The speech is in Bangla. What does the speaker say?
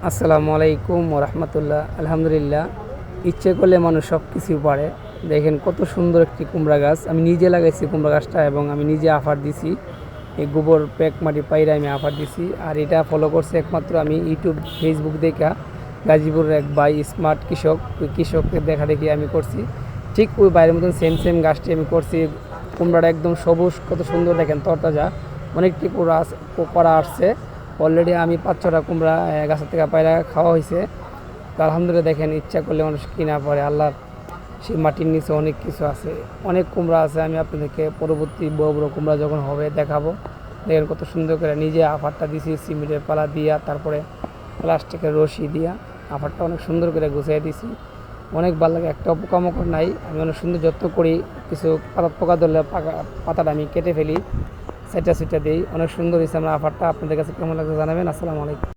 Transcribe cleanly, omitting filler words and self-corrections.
আসসালামু আলাইকুম ওরহমতুল্লাহ। আলহামদুলিল্লাহ, ইচ্ছে করলে মানুষ সব কিছুই পারে। দেখেন কত সুন্দর একটি কুমড়া গাছ, আমি নিজে লাগাইছি কুমড়া গাছটা এবং আমি নিজে আফার দিছি। এই গোবর প্যাক মাটি পাইরে আমি আফার দিছি। আর এটা ফলো করছে একমাত্র আমি ইউটিউব ফেসবুক দেখা, গাজীপুরের এক ভাই স্মার্ট কৃষক, ওই কৃষককে দেখা দেখি আমি করছি। ঠিক ওই বাইরের মতন সেম সেম গাছটি আমি করছি। কুমড়াটা একদম সবুজ, কত সুন্দর দেখেন, তরতাজা। অনেকটি করা আসছে অলরেডি। আমি 5-6টা কুমড়া গাছের থেকে পায়রা খাওয়া হয়েছে। তো আলহামদুলিল্লাহ, দেখেন ইচ্ছা করলে মানুষ কিনা পড়ে। আল্লাহর সেই মাটির নিচে অনেক কিছু আছে, অনেক কুমড়া আছে। আমি আপনাদেরকে পরবর্তী বড় বড় কুমড়া যখন হবে দেখাবো। দেখেন কত সুন্দর করে নিজে আফারটা দিছি, সিমেন্টের পালা দিয়া, তারপরে প্লাস্টিকের রশি দিয়া আফারটা অনেক সুন্দর করে গুছিয়ে দিছি। অনেক ভালো লাগে, একটা পোকামাকড় নাই। আমি অনেক সুন্দর যত্ন করি। কিছু পোকা ধরলে পাতাটা আমি কেটে ফেলি, সেটা দিই। অনেক সুন্দর হয়েছে আমার আফারটা। আপনাদের কাছে কেমন লাগছে জানাবেন। আসসালামু আলাইকুম।